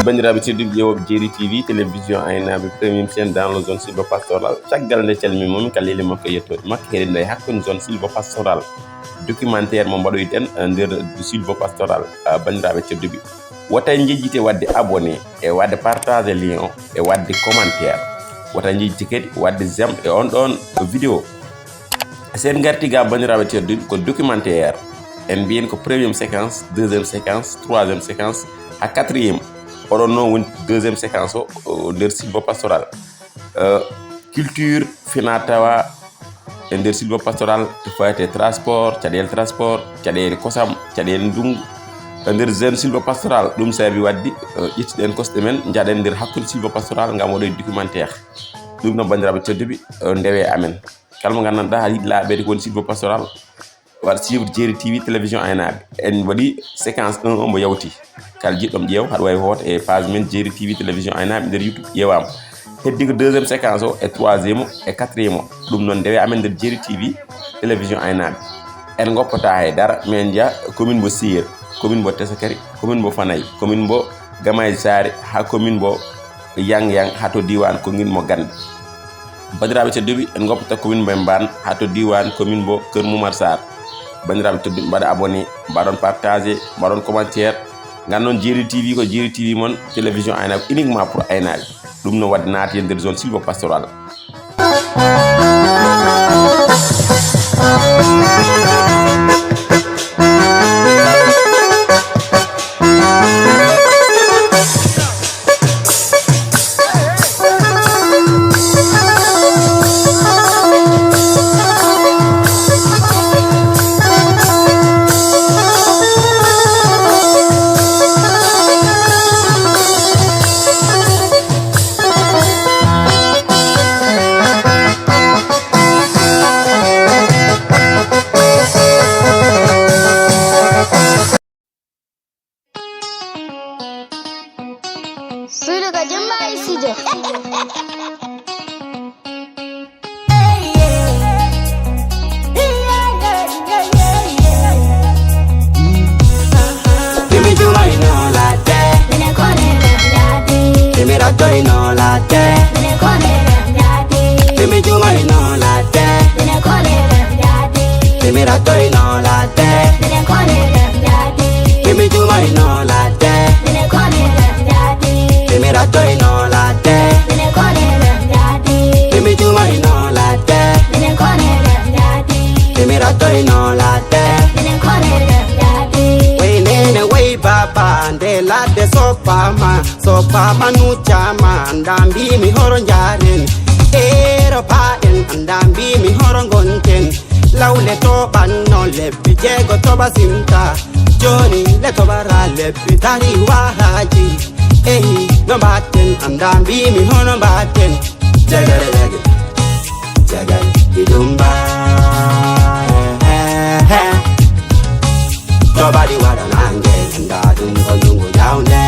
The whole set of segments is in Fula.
bandiraɓe tedduɓe ƴewoɓe Djeri TV télévision aynaɓe premium chaîne dans la zone sylvo-pastoral caggal nde calmimomi ka leli makko yettoɗe makko heɗen ɗo e hakkude zone sylvo-pastoral documentaire mo mbaɗoyten nder sylvo-pastoral bandiraɓe tedduɓe wota jejjite wadde abonné e wadde partage lien o e wadde commentaire wota jejjite kadi wadde j'aime e on ɗon vidéo sen garti ga bandiraɓe tedduɓe ko documentaire en mbiyen ko premium séquence deuxième séquence troisième séquence ha quatrième oɗon noon woni deuxième séquence o nder sylvo-pastoral culture fina tawa e nder sylvo-pastoral to fayte transport caɗele kosam caɗele ndungu e nder zone sylvo-pastoral ɗum saabi waddi ƴettuɗen kosɗe men jaɗen nder hakkude sylvo-pastoral ngam waɗoy documentaire ɗum noon bandiraɓe tedduɓe ndewe amen kala mo gandanɗa ha yiɗi laaɓede ko woni sylvo-pastoral waɗa suivre Djeri TV télévision aynaɓe en waɗi séquence 1 o mbo yawti kala jiɗɗom ƴeew haɗa wawi hoota e page men Djeri TV télévision aynaɓe nder YouTube ƴeewama heddi ko deuxième séquence o e troisième o e quatrième o ɗum noon ndewe amen nder Djeri TV télévision aynaɓe en goppata haydara min jaa commune mbo Sire commune mbo Tesakari commune mbo Fanayi commune mbo Gamaye Sare ha commune mbo Yang Yang ha to diwan Konguin mo Gande bandiraɓe tedduɓe en goppata commune mbo Mbane ha to diwan commune mbo Keur Moumar Sarr bandiraɓe tedduɓe mbaɗa abonné mbaɗon partagé mbaɗon commentaire gandon Djeri TV ko Djeri TV mon télévision aynaɓe uniquement pour aynaɓe ɗum no wadde naati e nder zone sylvo-pastoral Sudah gak jemai sih deh. Kimi jumai no latte, Nenek kone berjati, kimi ratoi no latte, nenek kone berjati, kimi jumai no latte, nenek kone berjati, kimi ratoi no latte, nenek kone berjati, kimi jumai no latte, nenek kone berjati, kimi ratoi no latte, nenek kone berjati, kimi jumai no latte, nenek kone berjati, kimi ratoi no latte. nenek kone berjati. Wey nene wey baba nde ladde sopama nucama ndambi mi horo jaren ero paɗen andambi mi horo gonten lawle toɓanno lebbi jeego toɓa simta joni le toɓara lebbi tari wahaji ehi no mbatten andambi mi hono mbatten jagare jage jagare idumba nobody waɗa nangue anda ɗum ko ndungu jawne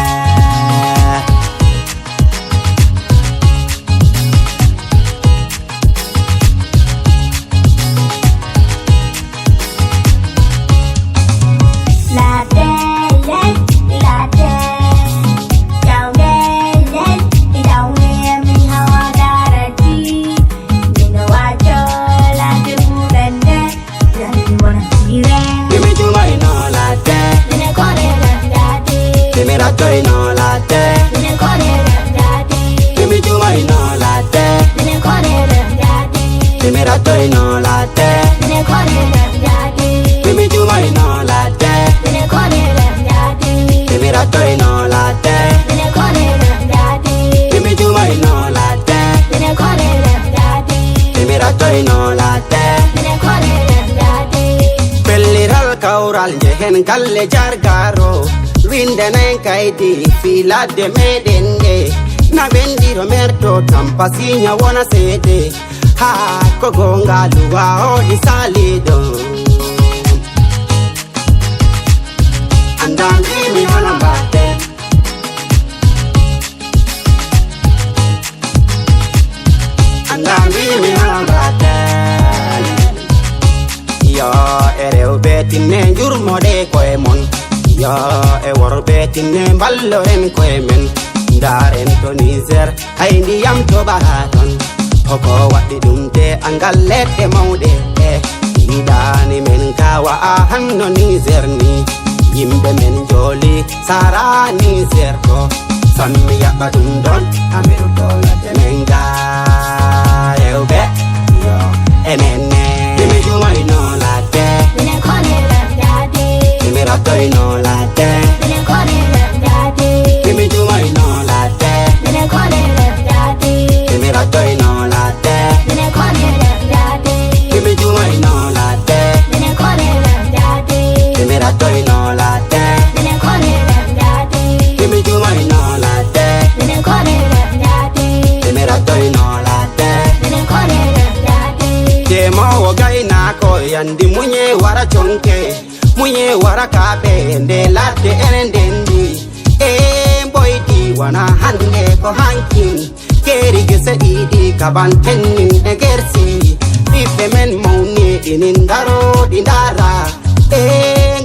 Kimi ratoi no latte, Nenek kone berjati, kimi jumai no latte, nenek kone berjati, kimi ratoi no latte, nenek kone berjati, kimi jumai no latte, nenek kone berjati, kimi ratoi no latte, nenek kone berjati, kimi jumai no latte, nenek kone berjati, kimi ratoi doy no latte Mine kone lem jadi pelliral kawral jehen galle jargaro winde nen kaydi filade meɗen ɗe na ɓendiro merto tampa sinya wona seede ha ko gongalu waoɗi saliɗo andambimi hono mbatte andambimi hono mbatte yo e rewɓe tinne jurmoɗe koye mon yo e worɓe tinne balloren koye men ndaren to Niger hay ndiyam toɓata ton hoko waɗi ɗum de angal leɗɗe mawɗe e yiɗani men gawa a hanno Niger ni yimɓe men joli sara Niger ko sammi yaɓɓa ɗum ɗon amirutoladde men ga rewɓe yo enenne imi jumoyno ladde Mine kone lem jadi imi rattoyno ladde Mine kone lem jadi imi jumoyno ladde Mine kone lem jadi imi rattoyno ladde Mine kone lem jadi imi jumoyno ladde Mine kone lem jadi imi rattoyno ladde Mine kone lem jadi imi jumoyno ladde Mine kone lem jadi imi rattoyno ladde Mine kone lem jadi demowo gaynako yandi muñe wara conke muñe wara kaɓe nde ladde enen ndendi e boydi wona hande ko hankin keri gese ɗiɗi kaban tennin ɗe gersi ɓiɓɓe men mawni ɗinin daroɗi dara e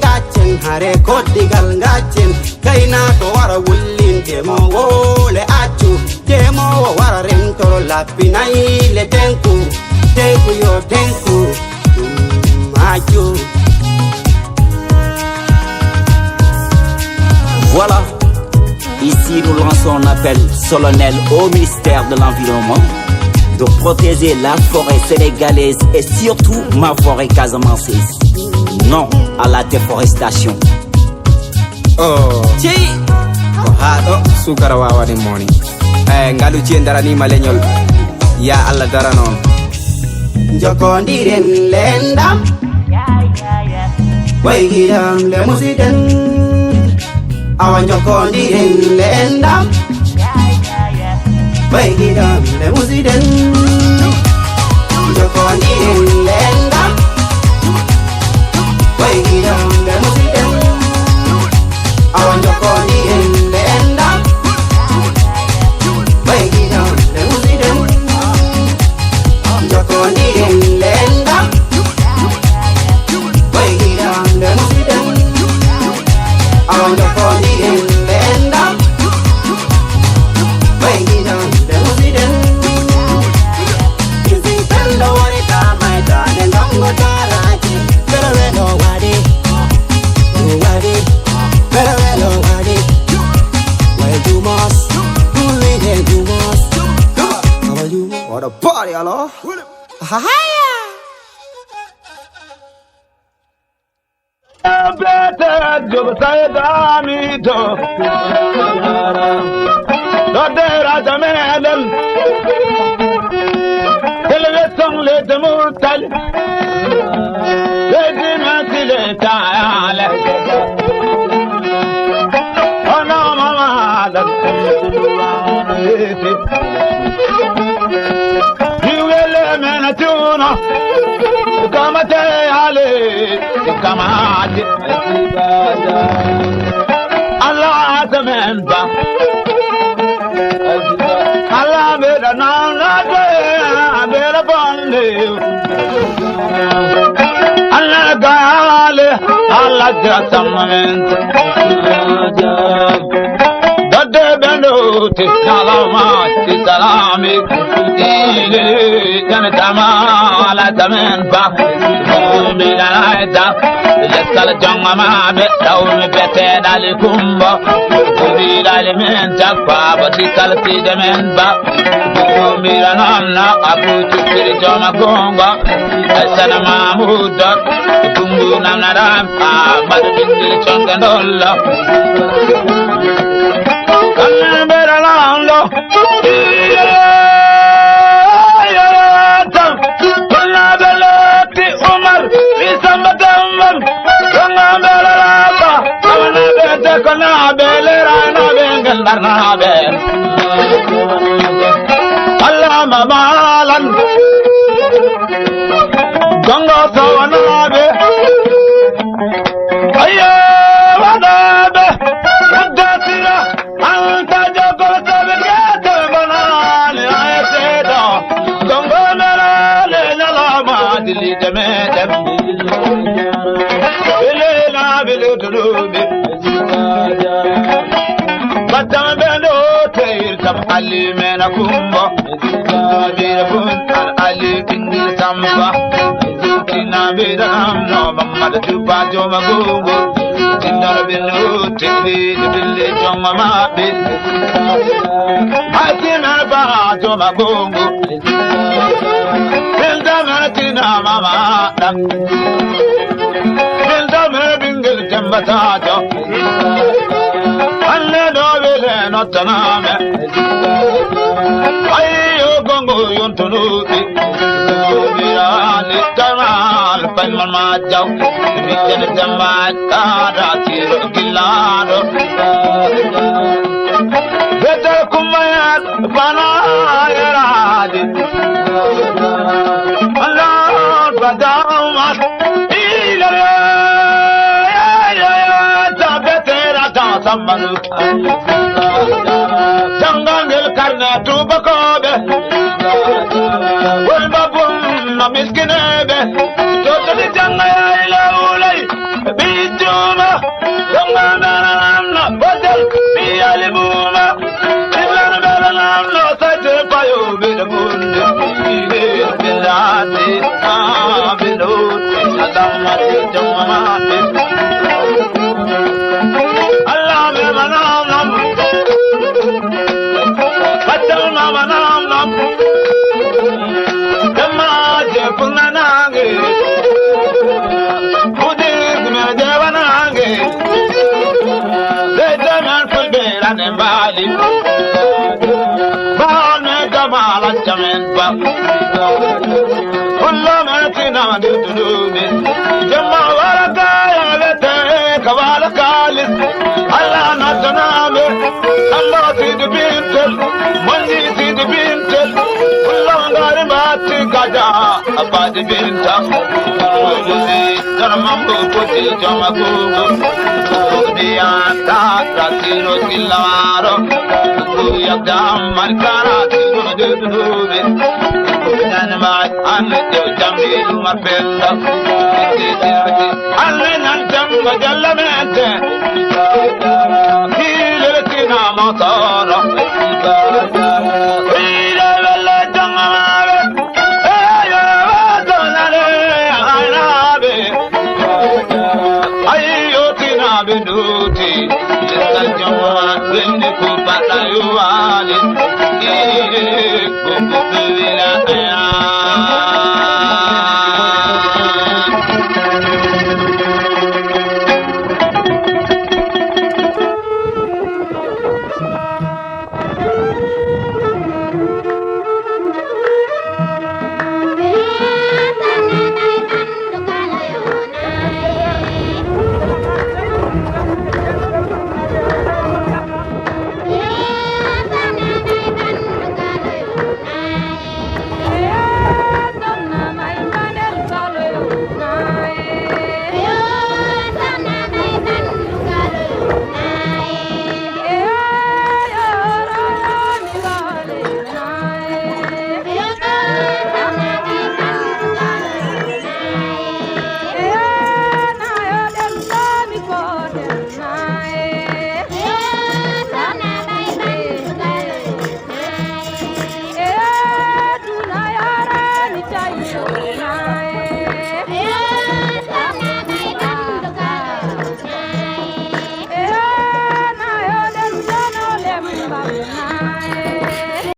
gaccen hare koddigal gaccen gaynako wara wullindemo wole accu demowo wara rentoro lappinayile tenku tenku yo tenku accu. Voilà, ici nous lançons un appel solennel au ministère de l'Environnement de protéger la forêt sénégalaise et surtout ma forêt casamançaise. Non à la déforestation. Oh, Ti! ko haɗo sukara wawani moni ngalu ci daranima leñol ya Allah dara noon Jokodiren lendam Waygidam le musiden Awan jokodiren lendam Waygidam le musiden Jokodiren lendam Waygidam le musiden Awan jokodiren lendam Waygidam le musiden Jokodiren lendam Waygidam le musiden Awan jokodiren lendam Waygidam le musiden Using tendo warita maita den dongo taraji Pero no wadi No wadi Pero no wadi Why you must Do it and you must How are you? What a party, hello? Ha-ha-ya! Allah zaman ba Allah bela na bela bande Allah gale Allah jasamen dade benote salama salami dile janatama ala zaman ba Milaita, Lescal Jongama, Taumi Pete, Dalikumba, Uri Alimenta, Papa, Tical Sidememba, Milanana, Abu Joma Conga, Sanama Muda, Tumbu Nanaram, but the Chongandola. Come better along, Barnabe Allah mamalan Gongo Sawanabe Aye Wadabe Udasira Anta Jogota Begata Banani Ayateda Gongo Narale Nalama Dili Demedem Bilela Bilutulubi Batambe Teir Tam Ali Mena Kumba Birabun Al Ali Bindi Samba Tina Bidam No Mamma Tupa Joma Gungo Tinara Binu Tili Dili Joma Mabi Hatima Ba Joma Gungo Bilda Maratina Mama Bilda Marabingil Jambatajo Notaname Ayo Gongo Yontunubi Mirali Tamal Panama Jaw Mijan Jamata Ratiro Gilado Better Kumayat Bana Yaradi Allah Badamat Sangangil karna tu bakobe Wal babum na miskinebe Totali jangaya ila ulay Bijuma Sangana badal Biyalimuma Iblan belanam no saite payo Bilabundi Bilati Biluti Adamati Jamamati Bali Bane Kamala Jamenta Ulamatina Dudubi Jamawaka Yalete Kavala Kalis Allah Nataname Allah Sid Bintel Mandi Sid Bintel Ulangari Mati Gada Abadi Binta Taramambo Puti Jamagugu Dianta Ratiro Kilaro Yagdam Markara Dudubi Nanamai Anne Jamil Marbella Anne Nantam Majalamente Hilekina Matara